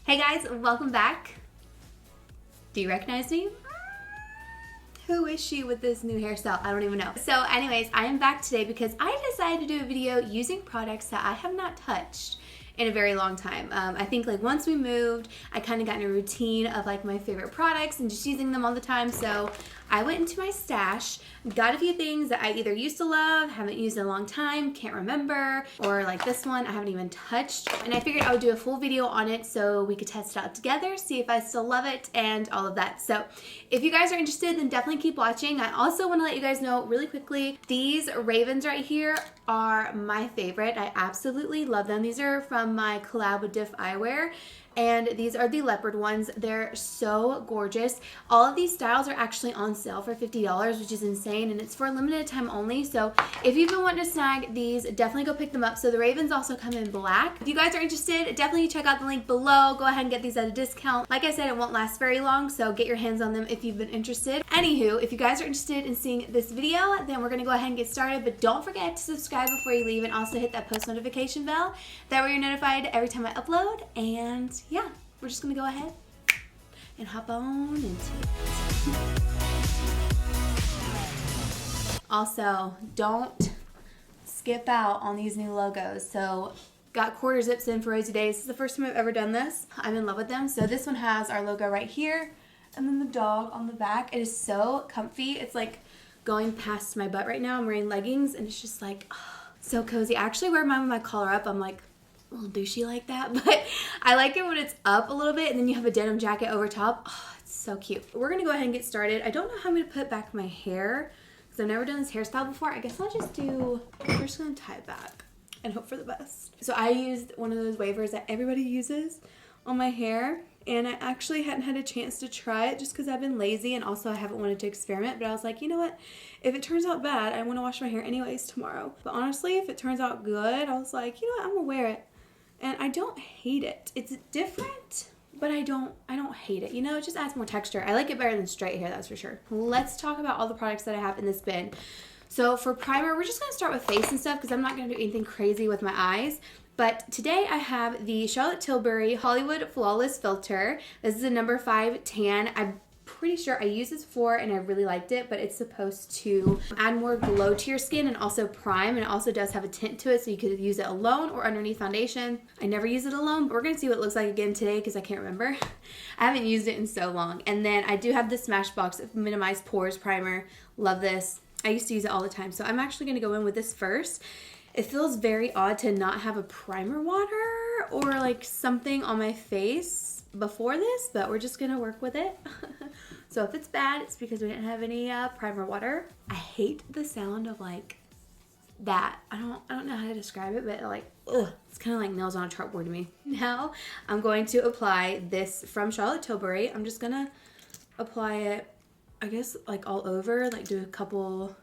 Hey guys, welcome back. Do you recognize me? Who is she with this new hairstyle? I don't even know. So anyways, I am back today because I decided to do a video using products that I have not touched in a very long time. I think like once we moved, I kind of got in a routine of like my favorite products and just using them all the time. So I went into my stash, got a few things that I either used to love, haven't used in a long time, can't remember, or like this one I haven't even touched. And I figured I would do a full video on it so we could test it out together, see if I still love it and all of that. So if you guys are interested, then definitely keep watching. I also want to let you guys know really quickly, these ravens right here are my favorite. I absolutely love them. These are from my collab with Diff Eyewear. And these are the leopard ones. They're so gorgeous. All of these styles are actually on sale for $50, which is insane, and it's for a limited time only. So if you've been wanting to snag these, definitely go pick them up. So the ravens also come in black. If you guys are interested, definitely check out the link below. Go ahead and get these at a discount. Like I said, it won't last very long, so get your hands on them if you've been interested. Anywho, if you guys are interested in seeing this video, then we're gonna go ahead and get started, but don't forget to subscribe before you leave and also hit that post notification bell. That way you're notified every time I upload. And yeah, we're just gonna go ahead and hop on into it. Also, don't skip out on these new logos. So got quarter zips in for Rosy Days. This is the first time I've ever done this. I'm in love with them. So this one has our logo right here and then the dog on the back. It is so comfy. It's like going past my butt right now. I'm wearing leggings and it's just like, oh, so cozy. I actually wear mine with my collar up. I'm like a little douchey like that, but I like it when it's up a little bit and then you have a denim jacket over top. Oh, it's so cute. We're gonna go ahead and get started. I don't know how I'm gonna put back my hair because I've never done this hairstyle before. I guess I'll just we're just gonna tie it back and hope for the best. So I used one of those wavers that everybody uses on my hair, and I actually hadn't had a chance to try it just because I've been lazy and also I haven't wanted to experiment, but I was like, you know what? If it turns out bad, I want to wash my hair anyways tomorrow. But honestly, if it turns out good, I was like, you know what? I'm gonna wear it. And I don't hate it. It's different, but I don't hate it. You know, it just adds more texture. I like it better than straight hair, that's for sure. Let's talk about all the products that I have in this bin. So for primer, we're just gonna start with face and stuff because I'm not gonna do anything crazy with my eyes. But today I have the Charlotte Tilbury Hollywood Flawless Filter. This is a number 5 tan. I'm pretty sure I used this before and I really liked it, but it's supposed to add more glow to your skin and also prime, and it also does have a tint to it, so you could use it alone or underneath foundation. I never use it alone, but we're gonna see what it looks like again today because I can't remember. I haven't used it in so long. And then I do have the Smashbox Minimize Pores Primer. Love this. I used to use it all the time, so I'm actually gonna go in with this first. It feels very odd to not have a primer water or like something on my face before this, but we're just gonna work with it. So if it's bad, it's because we didn't have any primer water. I hate the sound of like that. I don't know how to describe it, but like, ugh, it's kind of like nails on a chalkboard to me. Now I'm going to apply this from Charlotte Tilbury. I'm just gonna apply it, I guess, like all over, like do a couple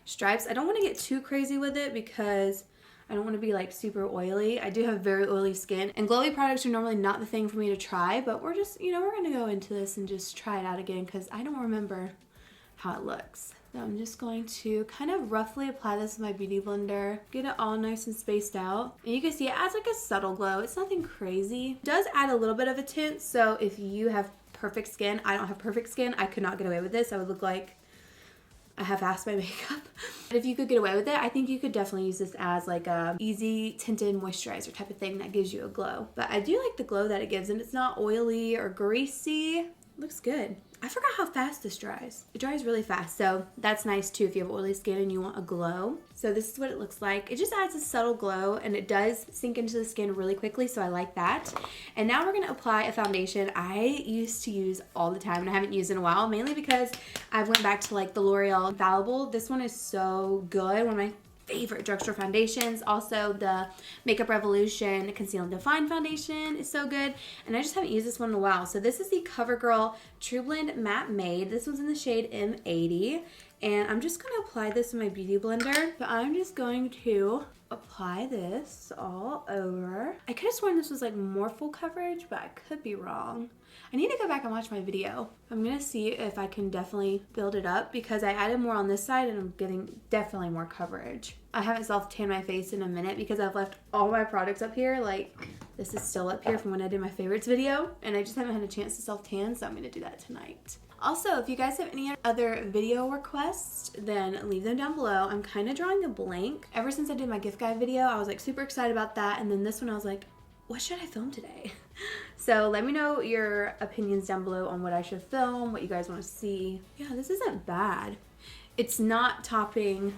stripes. I don't want to get too crazy with it because I don't want to be like super oily. I do have very oily skin, and glowy products are normally not the thing for me to try, but we're just, you know, we're gonna go into this and just try it out again because I don't remember how it looks. So I'm just going to kind of roughly apply this with my beauty blender, get it all nice and spaced out. And you can see it adds like a subtle glow. It's nothing crazy. It does add a little bit of a tint, so if you have perfect skin, I don't have perfect skin, I could not get away with this. I would look like I half-assed my makeup. But if you could get away with it, I think you could definitely use this as like a easy tinted moisturizer type of thing that gives you a glow. But I do like the glow that it gives, and it's not oily or greasy. It looks good. I forgot how fast this dries. It dries really fast, so that's nice too if you have oily skin and you want a glow. So this is what it looks like. It just adds a subtle glow, and it does sink into the skin really quickly, so I like that. And now we're gonna apply a foundation I used to use all the time and I haven't used in a while, mainly because I've went back to like the L'Oreal Infallible. This one is so good, one of my favorite drugstore foundations. Also the Makeup Revolution Conceal and Define foundation is so good, and I just haven't used this one in a while. So this is the CoverGirl True Blend Matte Made. This one's in the shade M80, and I'm just going to apply this in my beauty blender. So I'm just going to apply this all over. I could have sworn this was like more full coverage, but I could be wrong. I need to go back and watch my video. I'm gonna see if I can definitely build it up because I added more on this side and I'm getting definitely more coverage. I haven't self-tanned my face in a minute because I've left all my products up here like This is still up here from when I did my favorites video, and I just haven't had a chance to self-tan, so I'm gonna do that tonight. Also, if you guys have any other video requests, then leave them down below. I'm kind of drawing a blank. Ever since I did my gift guide video, I was like super excited about that, and then this one I was like, what should I film today? So let me know your opinions down below on what I should film, what you guys want to see. Yeah, this isn't bad. It's not topping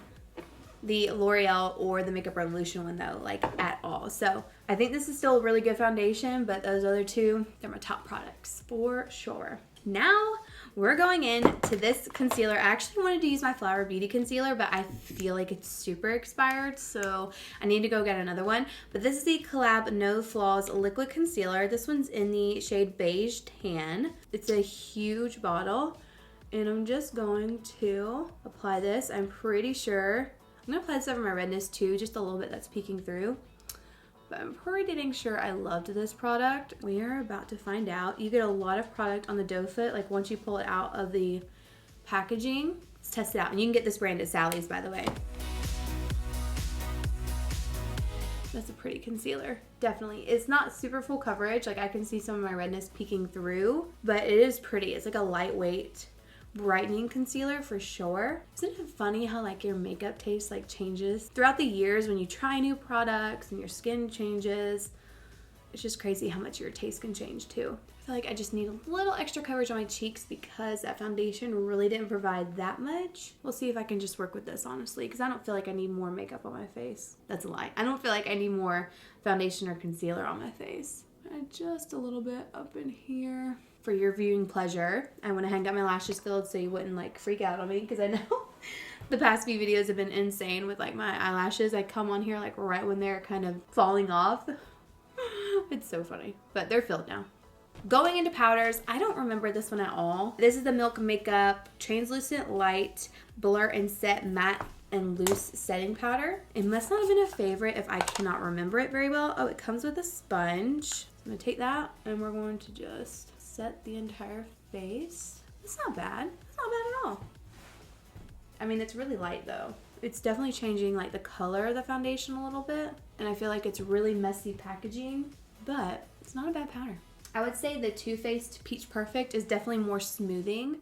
the L'Oreal or the Makeup Revolution one though, like at all. So I think this is still a really good foundation, but those other two, they're my top products for sure. Now we're going in to this concealer. I actually wanted to use my Flower Beauty concealer, but I feel like it's super expired, so I need to go get another one. But this is the Collab No Flaws Liquid Concealer. This one's in the shade Beige Tan. It's a huge bottle, and I'm just going to apply this. I'm pretty sure, I'm gonna apply this over my redness too, just a little bit that's peeking through. But I'm pretty dang sure I loved this product. We are about to find out. You get a lot of product on the doe foot, like once you pull it out of the packaging. Let's test it out. And you can get this brand at Sally's, by the way. That's a pretty concealer, definitely. It's not super full coverage, like I can see some of my redness peeking through, but it is pretty. It's like a lightweight brightening concealer for sure. Isn't it funny how like your makeup taste like changes throughout the years when you try new products and your skin changes? It's just crazy how much your taste can change too. I feel like I just need a little extra coverage on my cheeks because that foundation really didn't provide that much. We'll see if I can just work with this honestly, because I don't feel like I need more makeup on my face. That's a lie. I don't feel like I need more foundation or concealer on my face. Just a little bit up in here. For your viewing pleasure, I went ahead and got my lashes filled so you wouldn't like freak out on me, because I know the past few videos have been insane with like my eyelashes. I come on here like right when they're kind of falling off. It's so funny, but they're filled now. Going into powders, I don't remember this one at all. This is the Milk Makeup Translucent Light Blur and Set Matte and Loose Setting Powder. It must not have been a favorite if I cannot remember it very well. Oh, it comes with a sponge. I'm gonna take that and we're going to just set the entire face. It's not bad. It's not bad at all. I mean, it's really light though. It's definitely changing like the color of the foundation a little bit, and I feel like it's really messy packaging, but it's not a bad powder. I would say the Too Faced Peach Perfect is definitely more smoothing,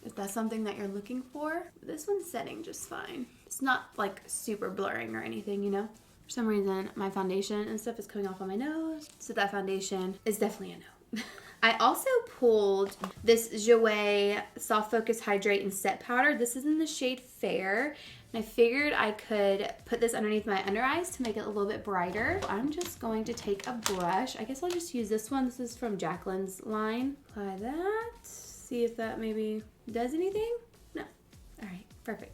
if that's something that you're looking for. This one's setting just fine. It's not like super blurring or anything, you know? For some reason, my foundation and stuff is coming off on my nose, so that foundation is definitely a no. I also pulled this Jouer Soft Focus Hydrate and Set Powder. This is in the shade Fair, and I figured I could put this underneath my under eyes to make it a little bit brighter. I'm just going to take a brush. I guess I'll just use this one. This is from Jacqueline's line. Apply that. See if that maybe does anything. No. All right, perfect.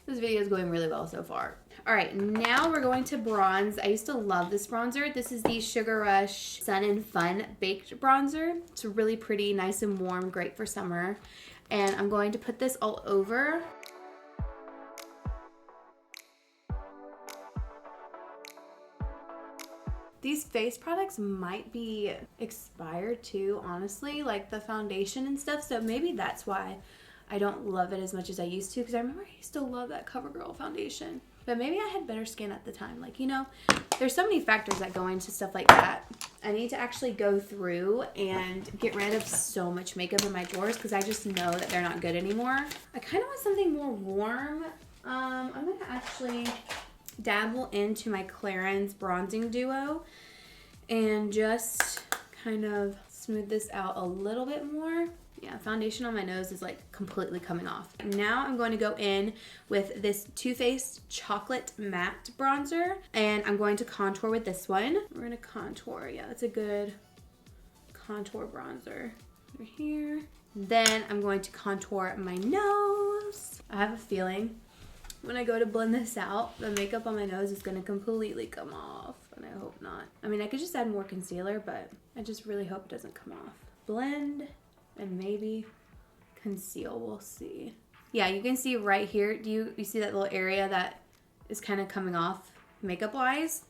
This video is going really well so far. All right, now we're going to bronze. I used to love this bronzer. This is the Sugar Rush Sun and Fun Baked Bronzer. It's really pretty, nice and warm, great for summer. And I'm going to put this all over. These face products might be expired too, honestly, like the foundation and stuff. So maybe that's why I don't love it as much as I used to, because I remember I used to love that CoverGirl foundation. But maybe I had better skin at the time. Like, you know, there's so many factors that go into stuff like that. I need to actually go through and get rid of so much makeup in my drawers because I just know that they're not good anymore. I kind of want something more warm. I'm going to actually dabble into my Clarins Bronzing Duo and just kind of smooth this out a little bit more. Yeah, foundation on my nose is like completely coming off. Now I'm going to go in with this Too Faced Chocolate Matte Bronzer, and I'm going to contour with this one. We're going to contour. Yeah, that's a good contour bronzer. Right here. Then I'm going to contour my nose. I have a feeling when I go to blend this out, the makeup on my nose is going to completely come off, and I hope not. I mean, I could just add more concealer, but I just really hope it doesn't come off. Blend. And maybe conceal, we'll see. Yeah, you can see right here, you see that little area that is kind of coming off makeup wise?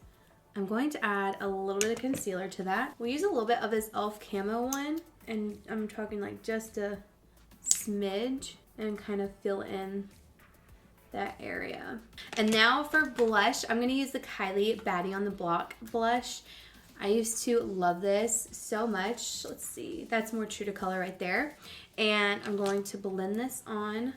I'm going to add a little bit of concealer to that. We'll use a little bit of this e.l.f. Camo one, and I'm talking like just a smidge, and kind of fill in that area. And now for blush, I'm gonna use the Kylie Baddie on the Block blush. I used to love this so much. Let's see, that's more true to color right there. And I'm going to blend this on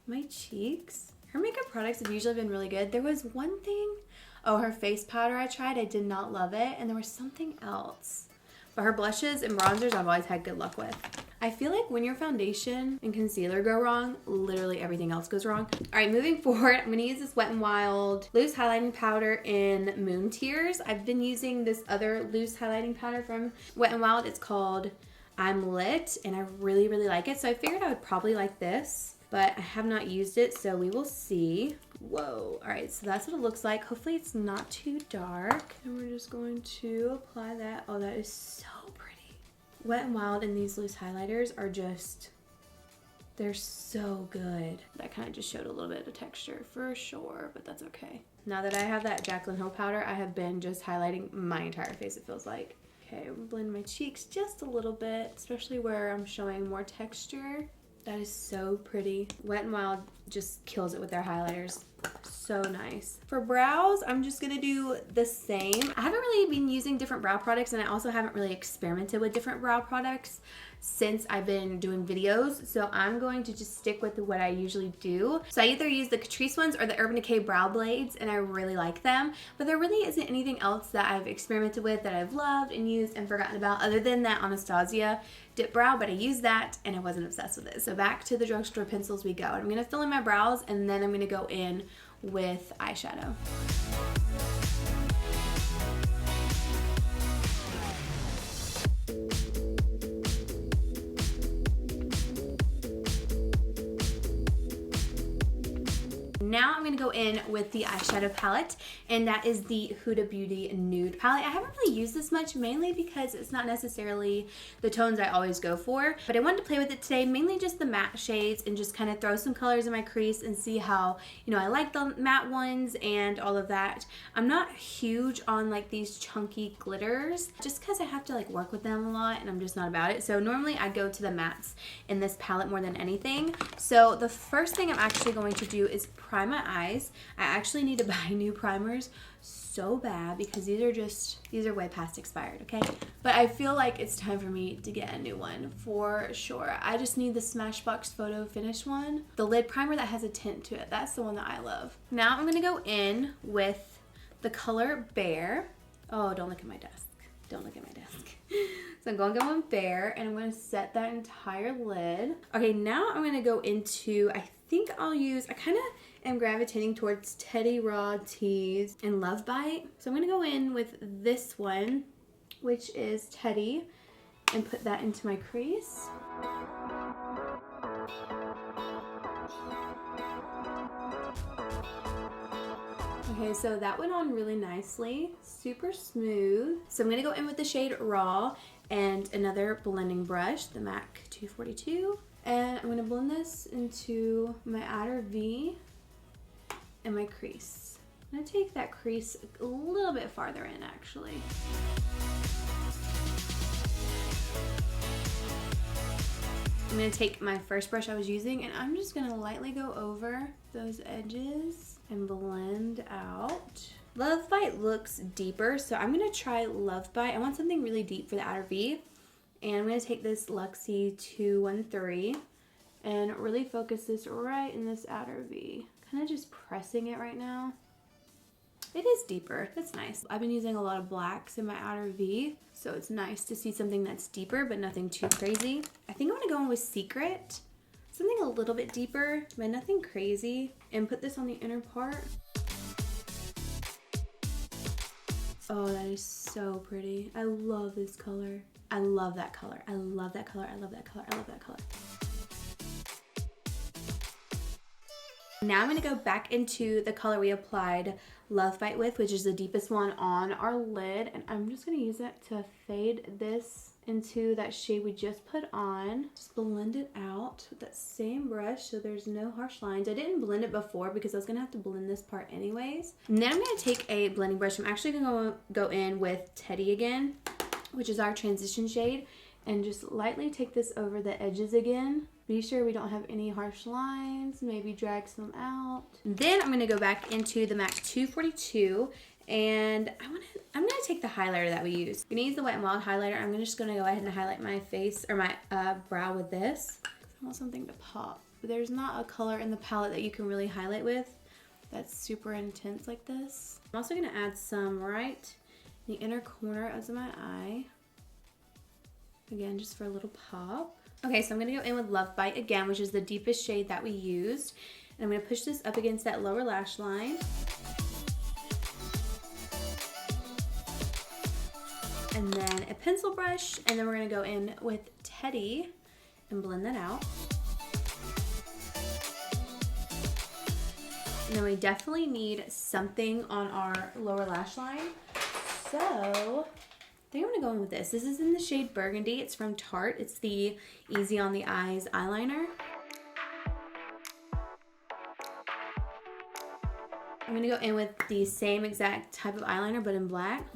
my cheeks. Her makeup products have usually been really good. There was one thing, oh, her face powder I tried, I did not love it. And there was something else. But her blushes and bronzers I've always had good luck with. I feel like when your foundation and concealer go wrong, literally everything else goes wrong. All right, moving forward, I'm gonna use this Wet n Wild loose highlighting powder in Moon Tears. I've been using this other loose highlighting powder from Wet n Wild. It's called I'm Lit, and I really, really like it. So I figured I would probably like this, but I have not used it, so we will see. Whoa. All right, so that's what it looks like. Hopefully it's not too dark. And we're just going to apply that. Oh, that is so pretty. Wet n Wild and these loose highlighters are just, they're so good. That kind of just showed a little bit of texture for sure, but that's okay. Now that I have that Jaclyn Hill powder, I have been just highlighting my entire face, it feels like. Okay, I'm blend my cheeks just a little bit, especially where I'm showing more texture. That is so pretty. Wet n Wild just kills it with their highlighters. So nice. For brows, I'm just gonna do the same. I haven't really been using different brow products, and I also haven't really experimented with different brow products since I've been doing videos. So I'm going to just stick with what I usually do. So I either use the Catrice ones or the Urban Decay brow blades, and I really like them. But there really isn't anything else that I've experimented with that I've loved and used and forgotten about other than that Anastasia dip brow, but I used that and I wasn't obsessed with it. So back to the drugstore pencils we go. I'm gonna fill in my brows and then I'm gonna go in with eyeshadow. Now I'm going to go in with the eyeshadow palette, and that is the Huda Beauty Nude palette. I haven't really used this much, mainly because it's not necessarily the tones I always go for, but I wanted to play with it today, mainly just the matte shades, and just kind of throw some colors in my crease and see how, you know, I like the matte ones and all of that. I'm not huge on like these chunky glitters, just because I have to like work with them a lot, and I'm just not about it. So normally I go to the mattes in this palette more than anything. So the first thing I'm actually going to do is prime my eyes. I actually need to buy new primers so bad because these are way past expired, okay? But I feel like it's time for me to get a new one for sure. I just need the Smashbox Photo Finish one. The lid primer that has a tint to it. That's the one that I love. Now I'm gonna go in with the color Bear. Oh, don't look at my desk. Don't look at my desk. So I'm going to go in Bear, and I'm going to set that entire lid. Okay, now I'm going to go into, I think I'll use, I kind of am gravitating towards Teddy Raw Tease and Love Bite. So I'm going to go in with this one, which is Teddy, and put that into my crease. Okay, so that went on really nicely, super smooth. So I'm gonna go in with the shade Raw and another blending brush, the MAC 242. And I'm gonna blend this into my outer V and my crease. I'm gonna take that crease a little bit farther in actually. I'm gonna take my first brush I was using, and I'm just gonna lightly go over those edges and blend out. Love Bite looks deeper, so I'm gonna try Love Bite. I want something really deep for the outer V, and I'm gonna take this Luxie 213 and really focus this right in this outer V. Kind of just pressing it right now. It is deeper, that's nice. I've been using a lot of blacks in my outer V, so it's nice to see something that's deeper but nothing too crazy. I think I'm gonna go in with Secret, something a little bit deeper but nothing crazy, and put this on the inner part. Oh, that is so pretty. I love this color. I love that color. I love that color. I love that color. I love that color. Now I'm going to go back into the color we applied Love Bite with, which is the deepest one on our lid, and I'm just going to use that to fade this into that shade we just put on. Just blend it out with that same brush so there's no harsh lines. I didn't blend it before because I was going to have to blend this part anyways. And then I'm going to take a blending brush. I'm actually going to go in with Teddy again, which is our transition shade, and just lightly take this over the edges again. Be sure we don't have any harsh lines, maybe drag some out. Then I'm gonna go back into the MAC 242 And I'm gonna take the highlighter that we used. I'm gonna use the Wet n Wild highlighter. I'm just gonna go ahead and highlight my face or my brow with this. I want something to pop. But there's not a color in the palette that you can really highlight with that's super intense like this. I'm also gonna add some right in the inner corner of my eye. Again, just for a little pop. Okay, so I'm gonna go in with Love Bite again, which is the deepest shade that we used. And I'm gonna push this up against that lower lash line. And then a pencil brush, and then we're gonna go in with Teddy and blend that out. And then we definitely need something on our lower lash line. So I think I'm gonna go in with this. This is in the shade Burgundy. It's from Tarte. It's the Easy on the Eyes eyeliner. I'm gonna go in with the same exact type of eyeliner, but in black.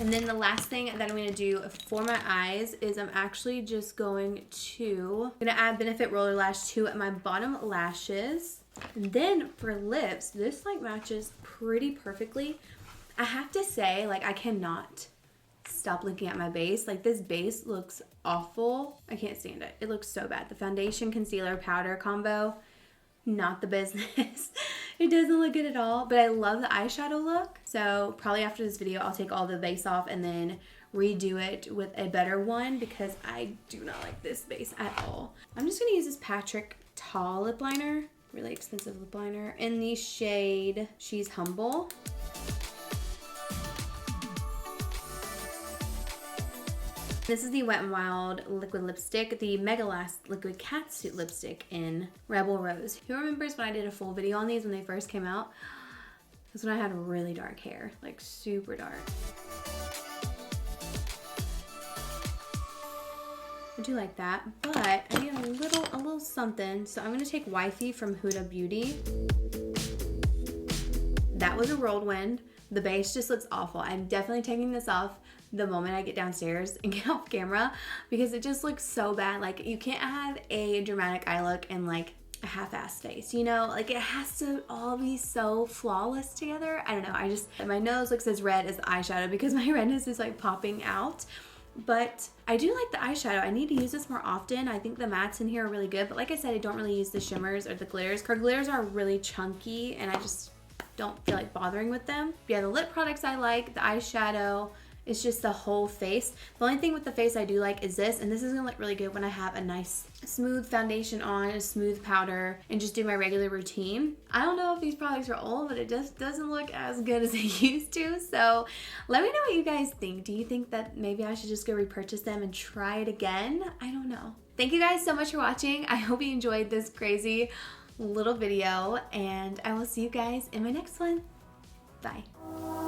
And then the last thing that I'm gonna do for my eyes is I'm actually just going to, add Benefit Roller Lash to my bottom lashes. And then for lips, this like matches pretty perfectly. I have to say, like, I cannot stop looking at my base. Like, this base looks awful. I can't stand it. It looks so bad. The foundation, concealer, powder combo, not the business. It doesn't look good at all, but I love the eyeshadow look. So probably after this video, I'll take all the base off and then redo it with a better one because I do not like this base at all. I'm just gonna use this Patrick Tall lip liner, really expensive lip liner, in the shade She's Humble. This is the Wet n Wild liquid lipstick, the Mega Last liquid catsuit lipstick in Rebel Rose. Who remembers when I did a full video on these when they first came out? That's when I had really dark hair, like super dark. I do like that, but I need a little something. So I'm gonna take Wifey from Huda Beauty. That was a whirlwind. The base just looks awful. I'm definitely taking this off the moment I get downstairs and get off camera because it just looks so bad. Like, you can't have a dramatic eye look and like a half-assed face, you know? Like, it has to all be so flawless together. I don't know. My nose looks as red as the eyeshadow because my redness is like popping out. But I do like the eyeshadow. I need to use this more often. I think the mattes in here are really good. But like I said, I don't really use the shimmers or the glitters. Her glitters are really chunky and I just don't feel like bothering with them. But yeah, the lip products I like, the eyeshadow, it's just the whole face. The only thing with the face I do like is this, and this is gonna look really good when I have a nice smooth foundation on, a smooth powder, and just do my regular routine. I don't know if these products are old, but it just doesn't look as good as they used to. So let me know what you guys think. Do you think that maybe I should just go repurchase them and try it again? I don't know. Thank you guys so much for watching. I hope you enjoyed this crazy little video, and I will see you guys in my next one. Bye.